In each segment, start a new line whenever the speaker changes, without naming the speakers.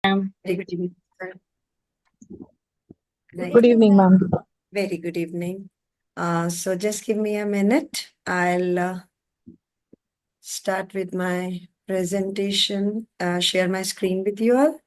ma'am.
Very good evening, sir. Right.
Good evening, ma'am.
Very good evening. So just give me a minute. I'll start with my presentation, share my screen with you all.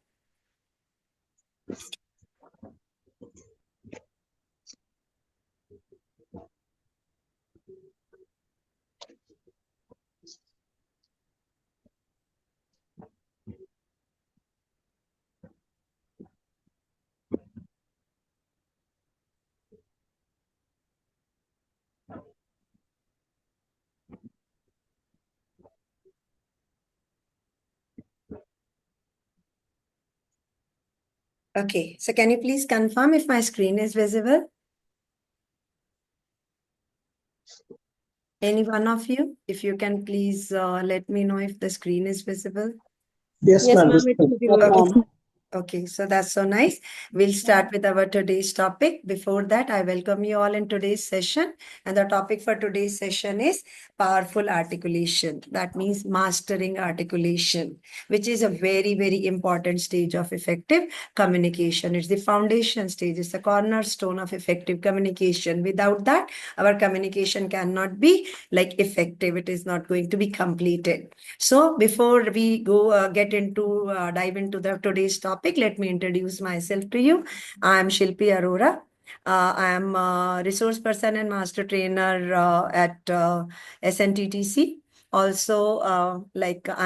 Okay, so can you please confirm if my screen is visible? Any one of you? If you can please let me know if the screen is visible.
Yes, ma'am. It's visible.
Okay. Okay, so that's so nice. We'll start with our today's topic. Before that, I welcome you all in today's session. And the topic for today's session is powerful articulation. That means mastering articulation, which is a very, very important stage of effective communication. It's the foundation stage, it's the cornerstone of effective communication. Without that, our communication cannot be like effective. It is not going to be completed. So before we go dive into the today's topic, let me introduce myself to you. I am Shilpi Arora. I am a resource person and master trainer at SNTTC. Also, I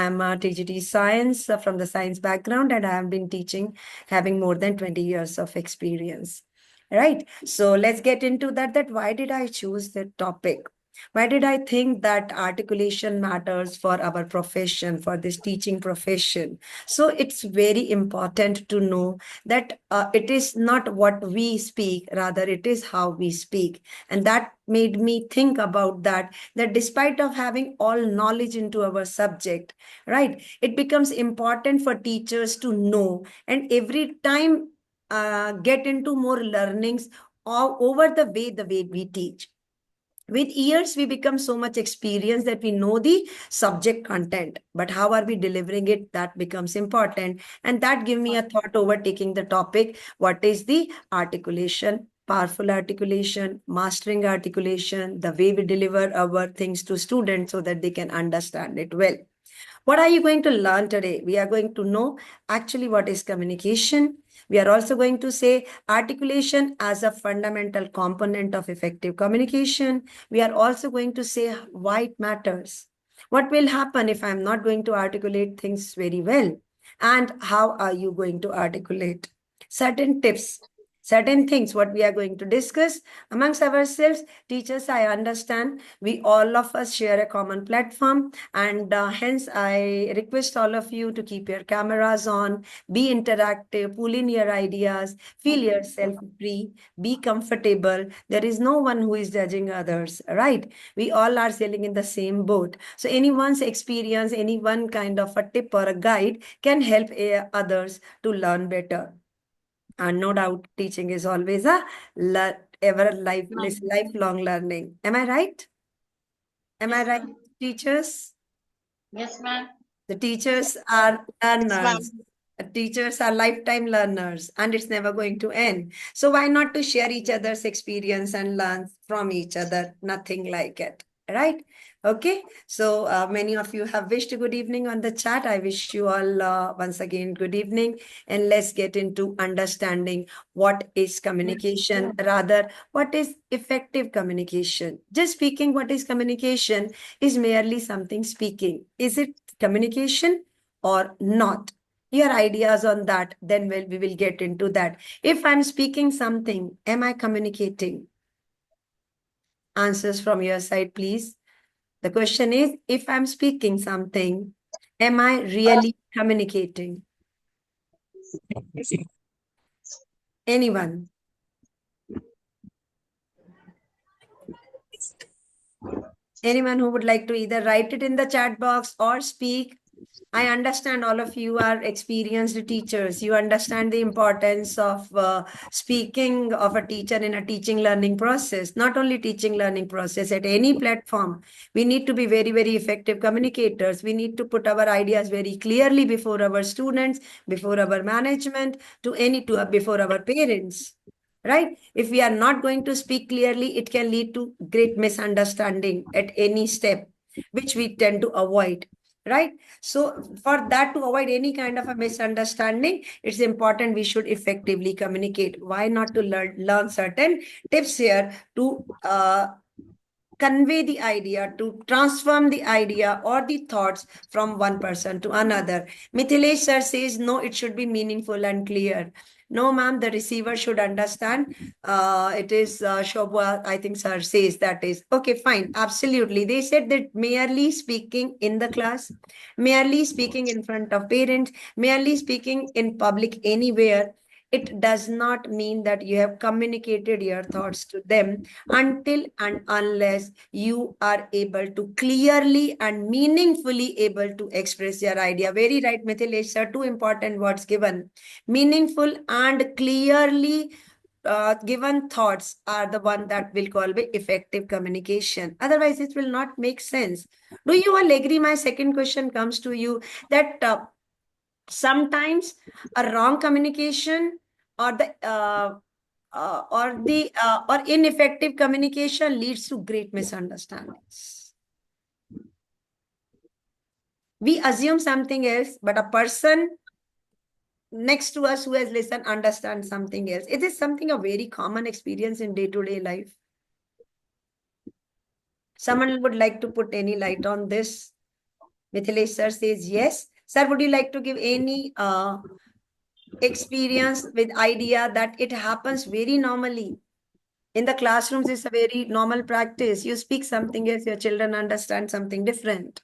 am a TGT science from the science background, and I have been teaching, having more than 20 years of experience. Right. So let's get into that. That why did I choose that topic? Why did I think that articulation matters for our profession, for this teaching profession? So it's very important to know that it is not what we speak, rather it is how we speak. And that made me think about that despite of having all knowledge into our subject, right, it becomes important for teachers to know and every time get into more learnings over the way we teach. With years we become so much experienced that we know the subject content, but how are we delivering it, that becomes important. And that give me a thought over taking the topic, what is the articulation, powerful articulation, mastering articulation, the way we deliver our things to students so that they can understand it well. What are you going to learn today? We are going to know actually what is communication. We are also going to say articulation as a fundamental component of effective communication. We are also going to say why it matters. What will happen if I'm not going to articulate things very well? And how are you going to articulate? Certain tips, certain things, what we are going to discuss amongst ourselves. Teachers, I understand we all of us share a common platform, and hence I request all of you to keep your cameras on, be interactive, pull in your ideas, feel yourself free, be comfortable. There is no one who is judging others, right? We all are sailing in the same boat. So anyone's experience, any one kind of a tip or a guide can help others to learn better. And no doubt, teaching is always a lifelong learning. Am I right? Am I right, teachers?
Yes, ma'am.
The teachers are learners. Teachers are lifetime learners, and it's never going to end. So why not to share each other's experience and learn from each other? Nothing like it, right? Okay. So many of you have wished a good evening on the chat. I wish you all once again good evening, and let's get into understanding what is communication, rather what is effective communication. Just speaking what is communication is merely something speaking. Is it communication or not? Your ideas on that, then we will get into that. If I'm speaking something, am I communicating? Answers from your side, please. The question is, if I'm speaking something, am I really communicating? Anyone? Anyone who would like to either write it in the chat box or speak? I understand all of you are experienced teachers. You understand the importance of speaking of a teacher in a teaching learning process, not only teaching learning process at any platform. We need to be very, very effective communicators. We need to put our ideas very clearly before our students, before our management, before our parents. Right? If we are not going to speak clearly, it can lead to great misunderstanding at any step, which we tend to avoid. Right? So for that, to avoid any kind of a misunderstanding, it's important we should effectively communicate. Why not to learn certain tips here to convey the idea, to transform the idea or the thoughts from one person to another. Mithilesh sir says, no, it should be meaningful and clear. No, ma'am, the receiver should understand. It is Shobha, I think sir says that is. Okay, fine. Absolutely. They said that merely speaking in the class, merely speaking in front of parents, merely speaking in public anywhere, it does not mean that you have communicated your thoughts to them until and unless you are able to clearly and meaningfully able to express your idea. Very right, Mithilesh sir. Two important words given. Meaningful and clearly given thoughts are the one that will call be effective communication. Otherwise, it will not make sense. Do you all agree? My second question comes to you that sometimes a wrong communication or or ineffective communication leads to great misunderstandings. We assume something else, but a person next to us who has listened understands something else. It is something a very common experience in day-to-day life. Someone would like to put any light on this? Mithilesh sir says yes. Sir, would you like to give any experience with idea that it happens very normally? In the classrooms, it's a very normal practice. You speak something else, your children understand something different.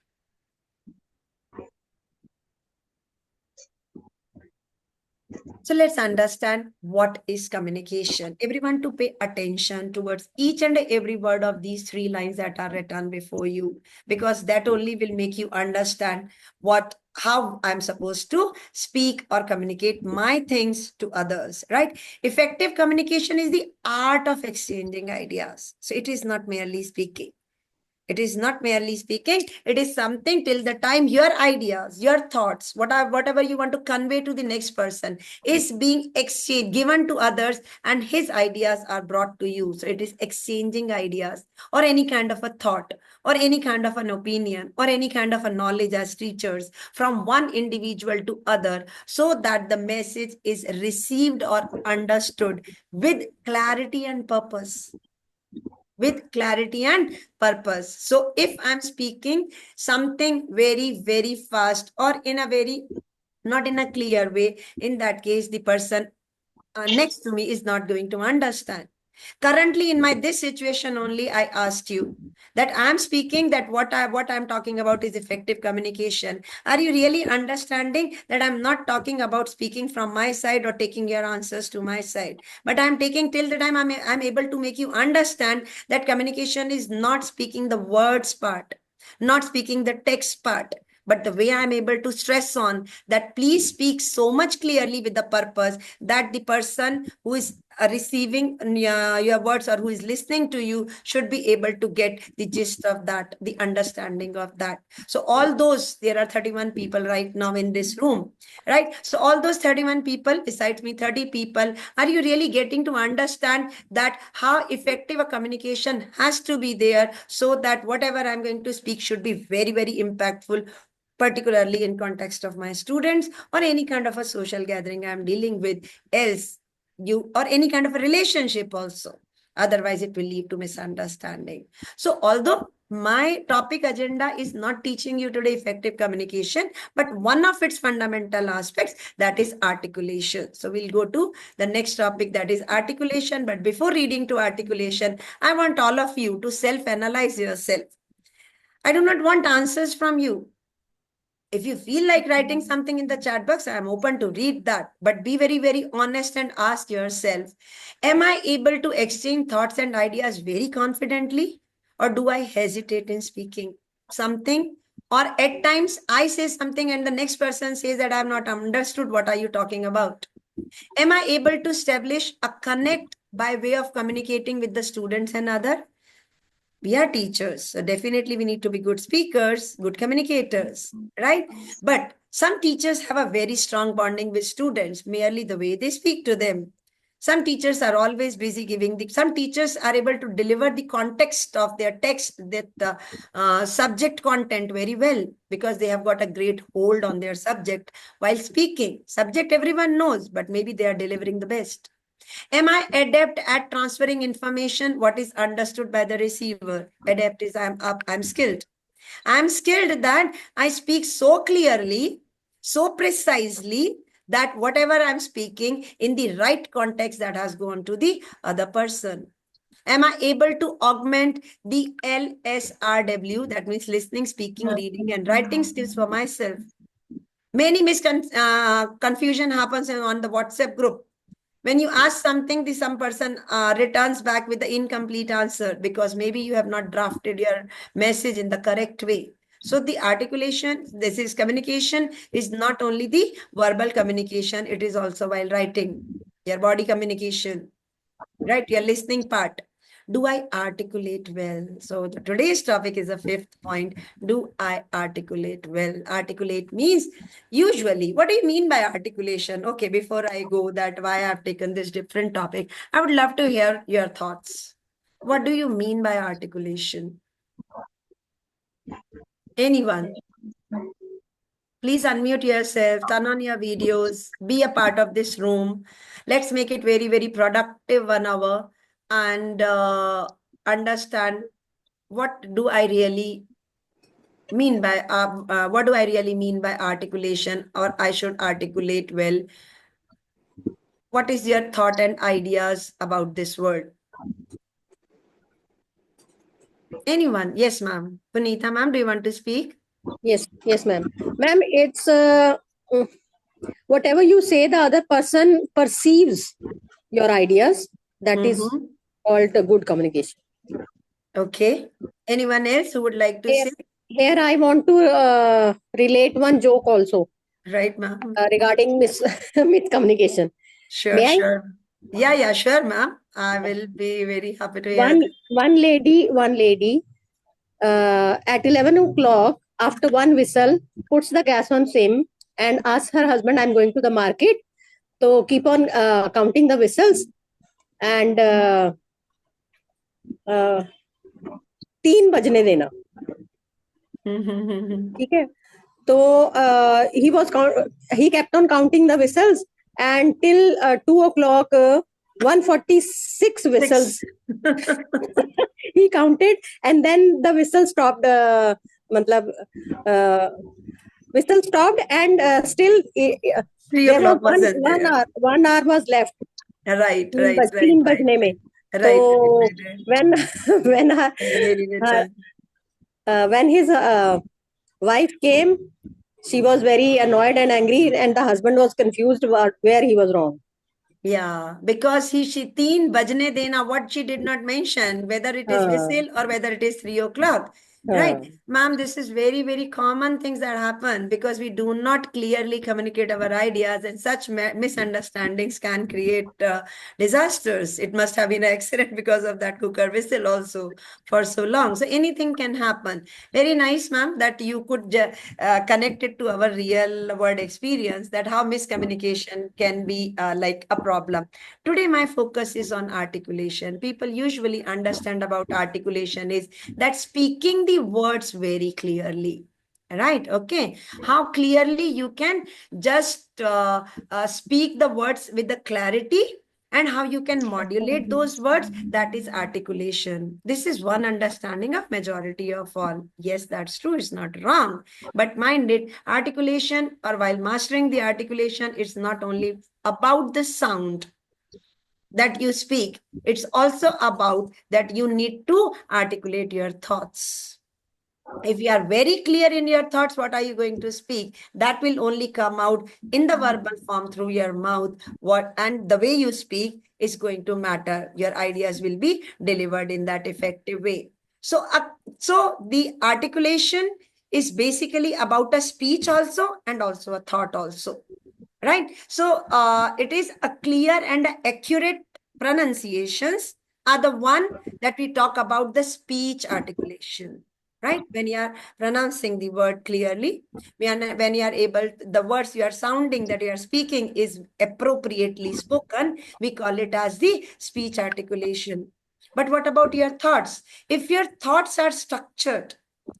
So let's understand what is communication. Everyone to pay attention towards each and every word of these three lines that are written before you, because that only will make you understand how I'm supposed to speak or communicate my things to others, right? Effective communication is the art of exchanging ideas. So it is not merely speaking. It is not merely speaking. It is something till the time your ideas, your thoughts, whatever you want to convey to the next person is being exchanged, given to others, and his ideas are brought to you. So it is exchanging ideas or any kind of a thought or any kind of an opinion or any kind of a knowledge as teachers from one individual to other, so that the message is received or understood with clarity and purpose. With clarity and purpose. So if I'm speaking something very, very fast or in a very, not in a clear way, in that case, the person next to me is not going to understand. Currently, in my this situation only, I asked you that I'm speaking that what I'm talking about is effective communication. Are you really understanding that I'm not talking about speaking from my side or taking your answers to my side, but I'm taking till the time I'm able to make you understand that communication is not speaking the words part, not speaking the text part, but the way I'm able to stress on that, please speak so much clearly with the purpose that the person who is receiving your words or who is listening to you should be able to get the gist of that, the understanding of that. So all those, there are 31 people right now in this room, right? So all those 31 people, besides me, 30 people, are you really getting to understand that how effective a communication has to be there, so that whatever I'm going to speak should be very, very impactful, particularly in context of my students or any kind of a social gathering I'm dealing with, else you, or any kind of a relationship also. Otherwise, it will lead to misunderstanding. So although my topic agenda is not teaching you today effective communication, but one of its fundamental aspects, that is articulation. So we'll go to the next topic, that is articulation. But before reading to articulation, I want all of you to self-analyze yourself. I do not want answers from you. If you feel like writing something in the chat box, I'm open to read that. But be very, very honest and ask yourself, am I able to exchange thoughts and ideas very confidently? Or do I hesitate in speaking something Or at times I say something and the next person says that I have not understood what are you talking about. Am I able to establish a connect by way of communicating with the students and other? We are teachers, so definitely we need to be good speakers, good communicators, right? But some teachers have a very strong bonding with students, merely the way they speak to them. Some teachers are always busy giving some teachers are able to deliver the context of their text, that subject content very well, because they have got a great hold on their subject while speaking. Subject everyone knows, but maybe they are delivering the best. Am I adept at transferring information? What is understood by the receiver? Adept is I'm skilled. I'm skilled that I speak so clearly, so precisely, that whatever I'm speaking in the right context that has gone to the other person. Am I able to augment the LSRW? That means listening, speaking, reading, and writing skills for myself. Many confusion happens on the WhatsApp group. When you ask something, some person returns back with the incomplete answer because maybe you have not drafted your message in the correct way. So the articulation, this is communication, is not only the verbal communication, it is also while writing, your body communication, right? Your listening part. Do I articulate well? So today's topic is the fifth point. Do I articulate well? Articulate means usually. What do you mean by articulation? Okay, before I go that why I've taken this different topic, I would love to hear your thoughts. What do you mean by articulation? Anyone? Please unmute yourself, turn on your videos, be a part of this room. Let's make it very, very productive 1 hour and understand what do I really mean by what do I really mean by articulation, or I should articulate well. What is your thought and ideas about this word? Anyone? Yes, ma'am. Punita, ma'am, do you want to speak?
Yes, ma'am. Ma'am, it's whatever you say, the other person perceives your ideas. That is called a good communication.
Okay. Anyone else who would like to say?
Here, I want to relate one joke also.
Right, ma'am.
Regarding miscommunication.
Sure,
May I?
sure. Yeah, sure, ma'am. I will be very happy to hear that.
One lady, at 11 o'clock, after one whistle, puts the gas on sim and asks her husband, I'm going to the market. So keep on counting the whistles. And 3 बजने देना. ठीक है. So he kept on counting the whistles, and till 2 o'clock, 146 whistles he counted, and then the whistle stopped. Whistle stopped, and still
3
there was
o'clock wasn't there.
1 hour was left.
Right.
3 बजने में. So when his wife came, she was very annoyed and angry, and the husband was confused where he was wrong.
Yeah, because she 3 bajne dena, what she did not mention, whether it is whistle or whether it is 3 o'clock. Right, ma'am, this is very, very common things that happen because we do not clearly communicate our ideas, and such misunderstandings can create disasters. It must have been an accident because of that cooker whistle also for so long. So anything can happen. Very nice, ma'am, that you could connect it to our real world experience, that how miscommunication can be like a problem. Today, my focus is on articulation. People usually understand about articulation is that speaking the words very clearly. Right. Okay. How clearly you can just speak the words with the clarity, and how you can modulate those words, that is articulation. This is one understanding of majority of all. Yes, that's true. It's not wrong. But mind it, articulation, or while mastering the articulation, it's not only about the sound that you speak. It's also about that you need to articulate your thoughts. If you are very clear in your thoughts, what are you going to speak? That will only come out in the verbal form through your mouth. And the way you speak is going to matter. Your ideas will be delivered in that effective way. So the articulation is basically about a speech also and also a thought also, right? So it is a clear and accurate pronunciations are the one that we talk about the speech articulation, right? When you are pronouncing the word clearly, when you are able, the words you are sounding that you are speaking is appropriately spoken, we call it as the speech articulation. But what about your thoughts? If your thoughts are structured,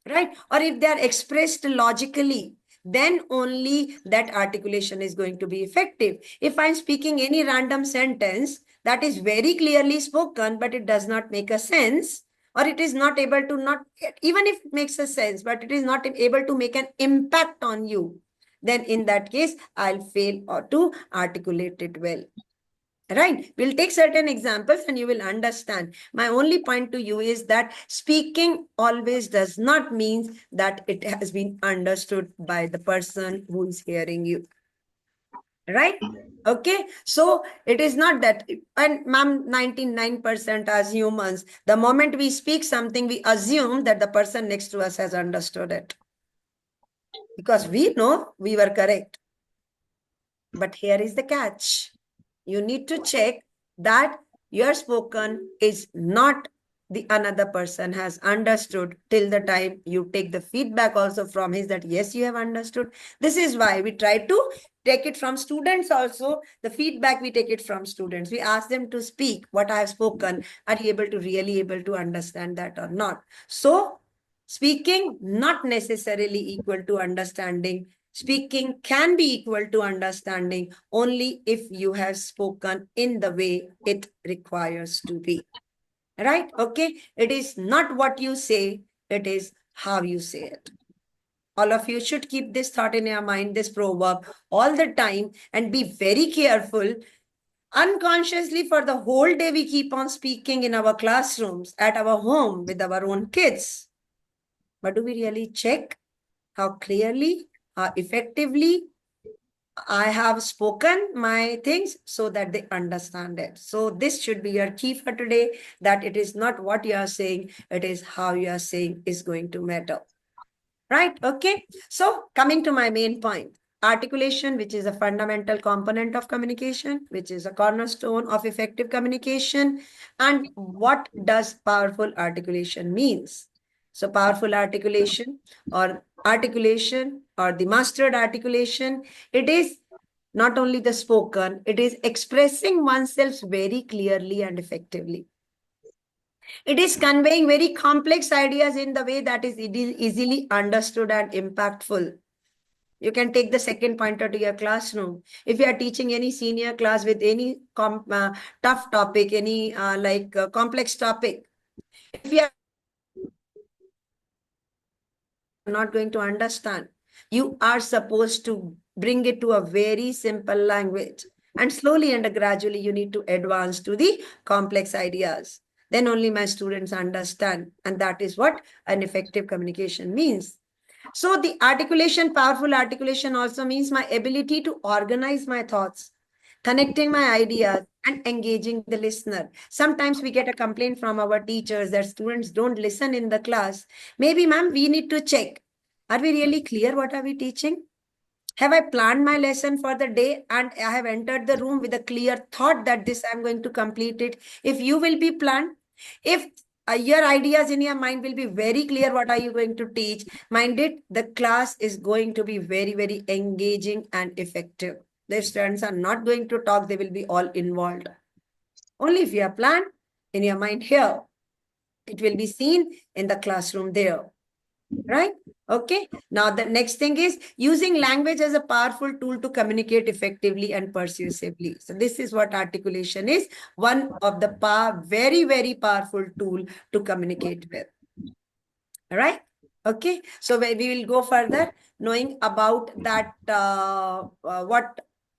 right, or if they are expressed logically, then only that articulation is going to be effective. If I'm speaking any random sentence that is very clearly spoken, but it does not make a sense, or it is not able to, not even if it makes a sense, but it is not able to make an impact on you, then in that case, I'll fail or to articulate it well. Right? We'll take certain examples and you will understand. My only point to you is that speaking always does not mean that it has been understood by the person who is hearing you. Right? Okay. So it is not that, and ma'am, 99% as humans, the moment we speak something, we assume that the person next to us has understood it. Because we know we were correct. But here is the catch. You need to check that your spoken is not the another person has understood till the time you take the feedback also from his that yes, you have understood. This is why we try to take it from students also. The feedback we take it from students. We ask them to speak what I have spoken. Are you able to really able to understand that or not? So speaking not necessarily equal to understanding. Speaking can be equal to understanding only if you have spoken in the way it requires to be. Right? Okay. It is not what you say, it is how you say it. All of you should keep this thought in your mind, this proverb all the time, and be very careful. Unconsciously, for the whole day, we keep on speaking in our classrooms, at our home, with our own kids. But do we really check how clearly, how effectively I have spoken my things so that they understand it? So this should be your key for today, that it is not what you are saying, it is how you are saying is going to matter. Right? Okay. So coming to my main point, articulation, which is a fundamental component of communication, which is a cornerstone of effective communication. And what does powerful articulation means? So powerful articulation or the mastered articulation, it is not only the spoken, it is expressing oneself very clearly and effectively. It is conveying very complex ideas in the way that is easily understood and impactful. You can take the second pointer to your classroom. If you are teaching any senior class with any tough topic, any complex topic, if you are not going to understand, you are supposed to bring it to a very simple language. And slowly and gradually, you need to advance to the complex ideas. Then only my students understand. And that is what an effective communication means. So the articulation, powerful articulation also means my ability to organize my thoughts, connecting my ideas and engaging the listener. Sometimes we get a complaint from our teachers that students don't listen in the class. Maybe, ma'am, we need to check. Are we really clear what are we teaching? Have I planned my lesson for the day and I have entered the room with a clear thought that this I'm going to complete it? If you will be planned, if your ideas in your mind will be very clear, what are you going to teach? Mind it, the class is going to be very, very engaging and effective. The students are not going to talk, they will be all involved. Only if you are planned in your mind here, it will be seen in the classroom there. Right? Okay. Now, the next thing is using language as a powerful tool to communicate effectively and persuasively. So, this is what articulation is, one of the very, very powerful tool to communicate with. All right. Okay. So, we will go further knowing about that.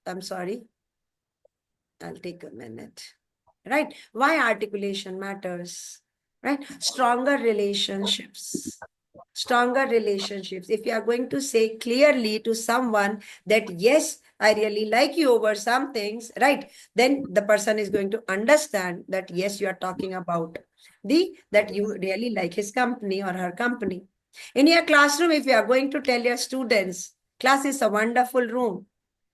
I'm sorry. I'll take a minute. Right. Why articulation matters. Right. Stronger relationships. Stronger relationships. If you are going to say clearly to someone that, yes, I really like you over some things, right? Then the person is going to understand that, yes, you are talking about that you really like his company or her company. In your classroom, if you are going to tell your students, class is a wonderful room,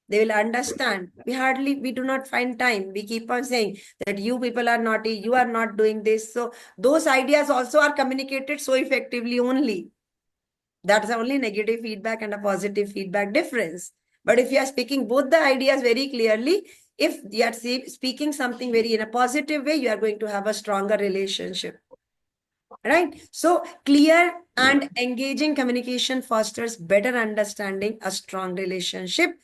they will understand. We do not find time. We keep on saying that you people are naughty, you are not doing this. So those ideas also are communicated so effectively only. That's the only negative feedback and a positive feedback difference. But if you are speaking both the ideas very clearly, if you are speaking something very in a positive way, you are going to have a stronger relationship. Right? So clear and engaging communication fosters better understanding, a strong relationship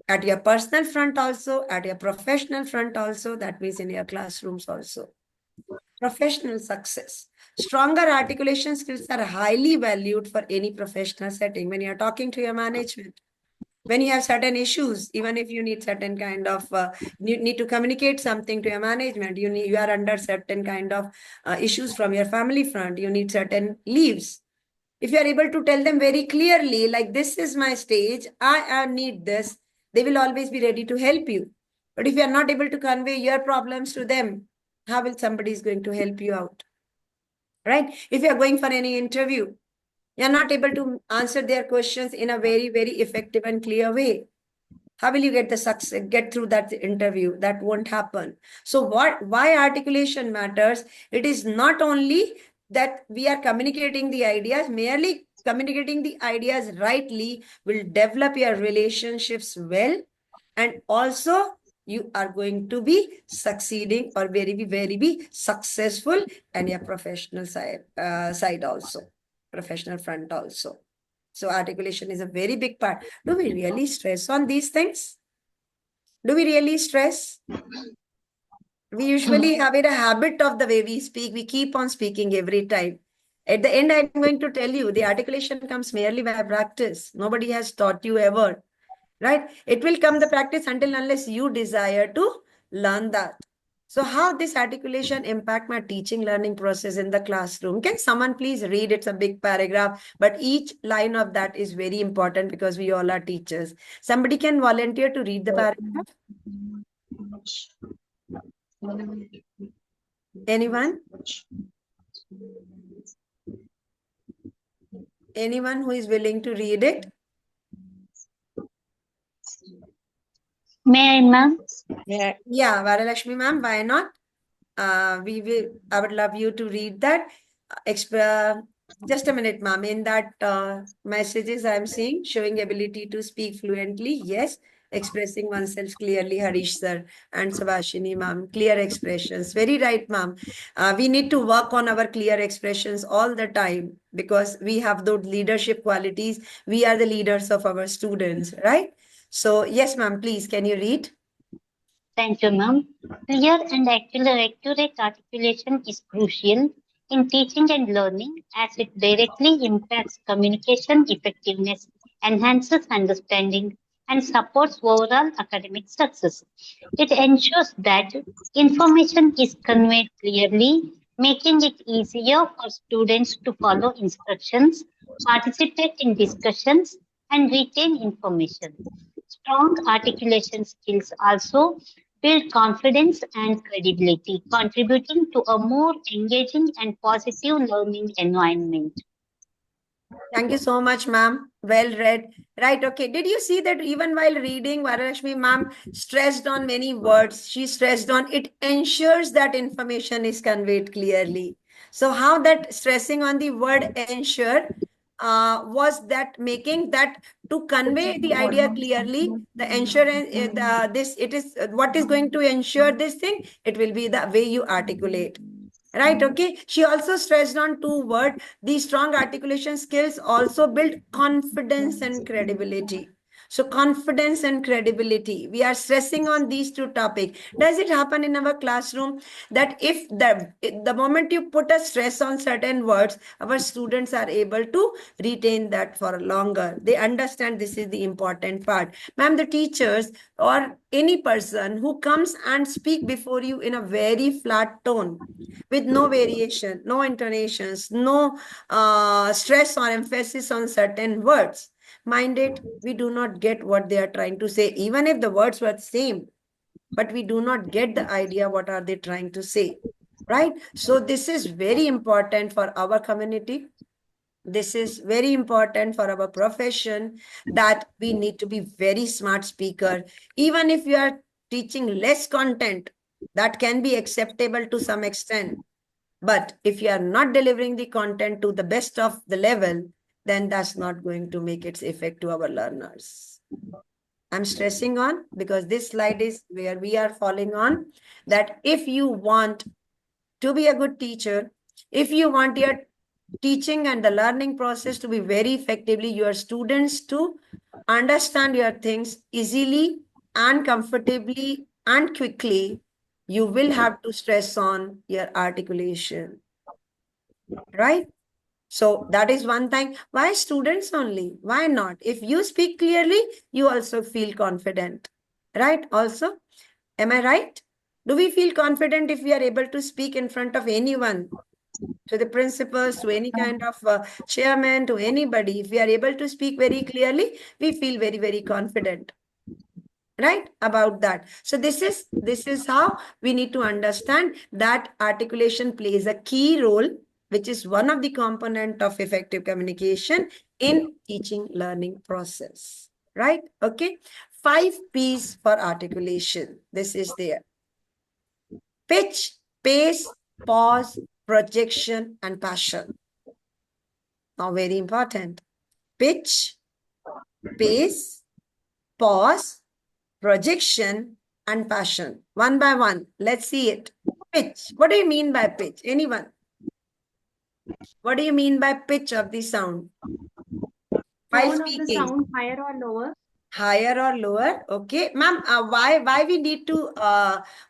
at your personal front also, at your professional front also, that means in your classrooms also. Professional success. Stronger articulation skills are highly valued for any professional setting. When you're talking to your management, when you have certain issues, even if you need certain kind of, you need to communicate something to your management, you are under certain kind of issues from your family front, you need certain leaves. If you are able to tell them very clearly, like, this is my stage, I need this, they will always be ready to help you. But if you are not able to convey your problems to them, how will somebody is going to help you out? Right? If you are going for any interview, you are not able to answer their questions in a very, very effective and clear way. How will you get the success, get through that interview? That won't happen. So why articulation matters? It is not only that we are communicating the ideas, merely communicating the ideas rightly will develop your relationships well, and also you are going to be succeeding or very be successful in your professional side also, professional front also. So articulation is a very big part. Do we really stress on these things? Do we really stress? We usually have it a habit of the way we speak. We keep on speaking every time. At the end, I'm going to tell you the articulation comes merely by practice. Nobody has taught you ever, right? It will come the practice until unless you desire to learn that. So how this articulation impact my teaching learning process in the classroom? Can someone please read? It's a big paragraph, but each line of that is very important because we all are teachers. Somebody can volunteer to read the paragraph? Anyone? Anyone who is willing to read it?
May I, ma'am?
Yeah, Varalakshmi ma'am, why not? I would love you to read that. Just a minute, ma'am. In that messages I'm seeing, showing ability to speak fluently. Yes. Expressing oneself clearly, Harish sir and Subhashini ma'am. Clear expressions. Very right, ma'am. We need to work on our clear expressions all the time because we have those leadership qualities. We are the leaders of our students, right? So, yes, ma'am, please, can you read?
Thank you, ma'am. Clear and accurate articulation is crucial in teaching and learning as it directly impacts communication effectiveness, enhances understanding, and supports overall academic success. It ensures that information is conveyed clearly, making it easier for students to follow instructions, participate in discussions, and retain information. Strong articulation skills also build confidence and credibility, contributing to a more engaging and positive learning environment.
Thank you so much, ma'am. Well read. Right, okay. Did you see that even while reading, Varalakshmi ma'am stressed on many words? She stressed on it ensures that information is conveyed clearly. So how that stressing on the word ensure was that making that to convey the idea clearly, the ensure, this, it is what is going to ensure this thing? It will be the way you articulate. Right, okay. She also stressed on two words. These strong articulation skills also build confidence and credibility. So confidence and credibility. We are stressing on these two topics. Does it happen in our classroom that if the moment you put a stress on certain words, our students are able to retain that for longer. They understand this is the important part. Ma'am, the teachers or any person who comes and speak before you in a very flat tone, with no variation, no intonations, no stress or emphasis on certain words. Mind it, we do not get what they are trying to say, even if the words were the same, but we do not get the idea what are they trying to say, right? So this is very important for our community. This is very important for our profession, that we need to be very smart speaker. Even if you are teaching less content, that can be acceptable to some extent. But if you are not delivering the content to the best of the level, then that's not going to make its effect to our learners. I'm stressing on because this slide is where we are falling on, that if you want to be a good teacher, if you want your teaching and the learning process to be very effectively, your students to understand your things easily and comfortably and quickly, you will have to stress on your articulation, right? So that is one thing. Why students only? Why not? If you speak clearly, you also feel confident, right? Also, am I right? Do we feel confident if we are able to speak in front of anyone, to the principals, to any kind of chairman, to anybody? If we are able to speak very clearly, we feel very, very confident, right, about that. So this is how we need to understand that articulation plays a key role, which is one of the component of effective communication in teaching learning process, right? Okay, 5 P's for articulation. This is there: pitch, pace, pause, projection, and passion. Now, very important: pitch, pace, pause, projection, and passion. One by one, let's see it. Pitch. What do you mean by pitch? Anyone? What do you mean by pitch of the sound? While
Tone of the
speaking.
sound, higher or lower?
Higher or lower? Okay. Ma'am, why we need to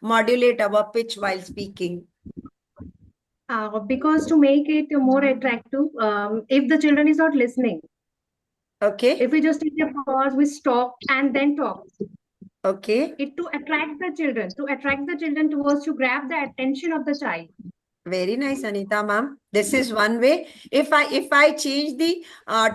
modulate our pitch while speaking?
Because to make it more attractive, if the children is not listening,
Okay.
if we just take a pause, we stop and then talk.
Okay.
It to attract the children towards, to grab the attention of the child.
Very nice, Anita ma'am. This is one way. If I change the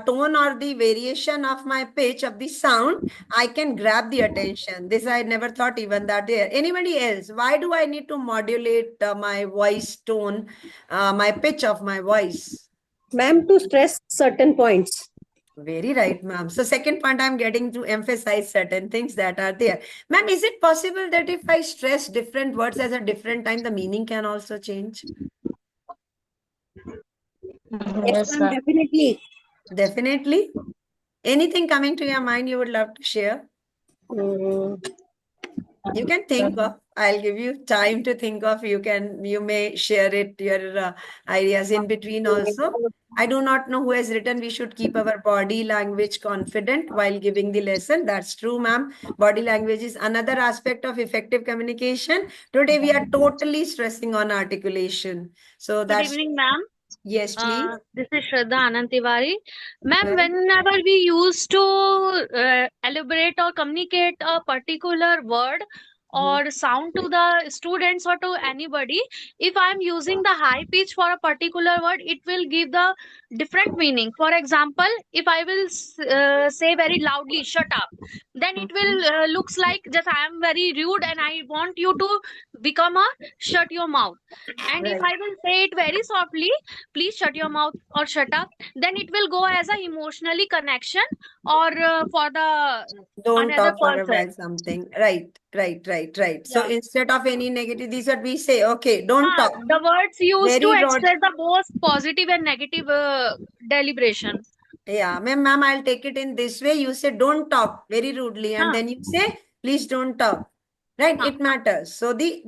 tone or the variation of my pitch of the sound, I can grab the attention. This I never thought even that there. Anybody else? Why do I need to modulate my voice tone, my pitch of my voice?
Ma'am, to stress certain points.
Very right, ma'am. So second point, I'm getting to emphasize certain things that are there. Ma'am, is it possible that if I stress different words at a different time, the meaning can also change?
Yes,
Yes,
ma'am,
sir.
definitely.
Definitely. Anything coming to your mind you would love to share?
Mm,
You can think of. I'll give you time to think of. You may share it, your ideas in between also. I do not know who has written we should keep our body language confident while giving the lesson. That's true, ma'am. Body language is another aspect of effective communication. Today we are totally stressing on articulation. So
Good
that's,
evening, ma'am.
yes, please.
This is Shraddha Anand Tiwari. Ma'am,
Right.
whenever we used to elaborate or communicate a particular word
Mhm.
or sound to the students or to anybody, if I am using the high pitch for a particular word, it will give the different meaning. For example, if I will say very loudly, shut up, then it will looks like just I am very rude and I want you to become a shut your mouth. And if
Right.
I will say it very softly, please shut your mouth or shut up, then it will go as a emotionally connection or for the
Don't
another
talk for a
person.
while, something. Right. So
Yeah.
instead of any negative, these what we say, okay, don't talk.
The words used to
Very broad.
express the both positive and negative deliberation.
Yeah, ma'am, I'll take it in this way. You say don't talk very rudely, and
Huh,
then you say, please don't talk. Right?
huh.
It matters. So this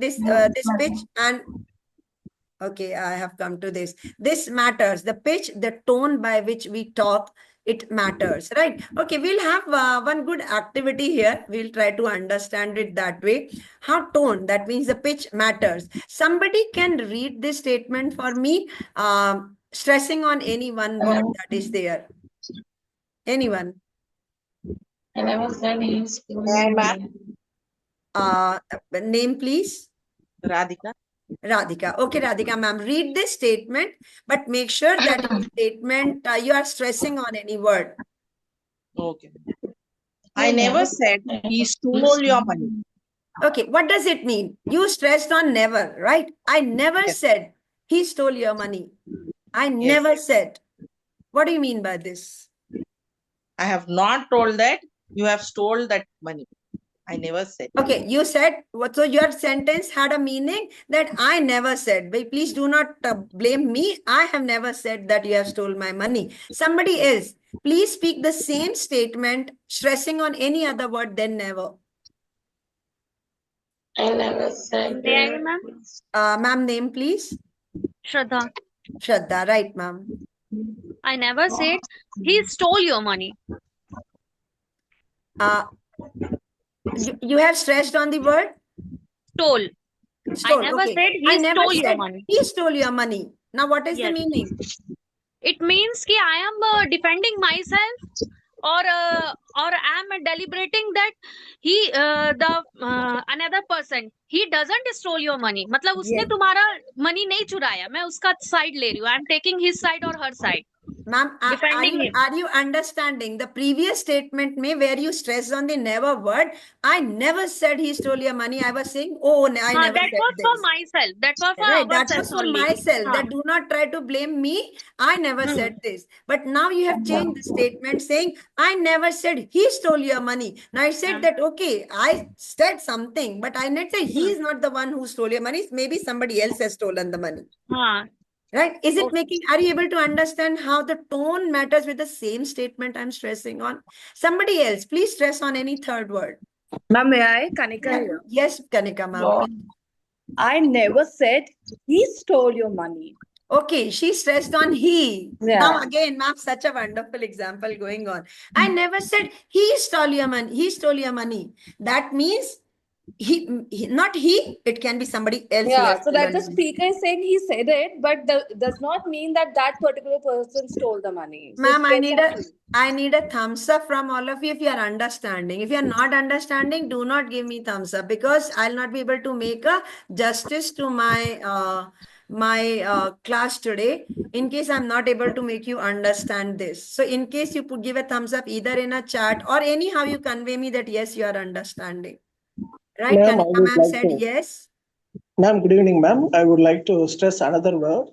pitch and okay, I have come to this. This matters. The pitch, the tone by which we talk, it matters, right? Okay, we'll have one good activity here. We'll try to understand it that way. How tone, that means the pitch matters. Somebody can read this statement for me, stressing on any one word that is there. Anyone?
I never said he's
Name, please.
Radhika.
Radhika. Okay, Radhika, ma'am, read this statement, but make sure that in statement you are stressing on any word.
Okay. I never said he stole your money.
Okay, what does it mean? You stressed on never, right? I never
Yes.
said he stole your money. I
Yes.
never said. What do you mean by this?
I have not told that you have stole that money. I never said.
Okay, you said what? So your sentence had a meaning that I never said. But please do not blame me. I have never said that you have stole my money. Somebody else, please speak the same statement, stressing on any other word than never.
I never said.
May I, ma'am?
Ma'am, name please.
Shraddha.
Shraddha, right, ma'am.
I never said he stole your money.
You have stressed on the word
Stole.
stole.
I never
Okay.
said he
I never
stole your
said
money.
he stole your money. Now, what is the
Yes.
meaning?
It means कि I am defending myself, or I am deliberating that he another person he doesn't stole your money. मतलब उसने
Yes.
तुम्हारा money नहीं चुराया. मैं उसका side ले रही हूँ. I am taking his side or her side.
Ma'am,
Defending him.
are you understanding the previous statement में where you stressed on the never word? I never said he stole your money. I was saying, oh, I never
That
said
was
this.
for myself. That was for
Right, that
ourselves
was for
only.
myself. That do not try to blame me. I never said this. But now you have changed the statement saying, I never said he stole your money. Now I said that, okay, I said something, but I not say he is not the one who stole your money. Maybe somebody else has stolen the money. Right? Is it making, are you able to understand how the tone matters with the same statement I'm stressing on? Somebody else, please stress on any third word.
Ma'am, may I? Kanika here.
Yes, Kanika, ma'am.
No.
Please.
I never said he stole your money.
Okay, she stressed on he.
Yeah.
Now again, ma'am, such a wonderful example going on. I never said he stole your money. He stole your money. That means not he, it can be somebody else.
Yeah, so that the speaker is saying he said it, but does not mean that that particular person stole the money. So
Ma'am,
it's
I need a thumbs up from all of you if you are understanding. If you are not understanding, do not give me thumbs up because I'll not be able to make a justice to my class today in case I'm not able to make you understand this. So in case you give a thumbs up either in a chat or anyhow you convey me that yes, you are understanding. Right,
Ma'am, I
Kanika
would
ma'am
like
said
to-
yes.
Ma'am, good evening, ma'am. I would like to stress another word.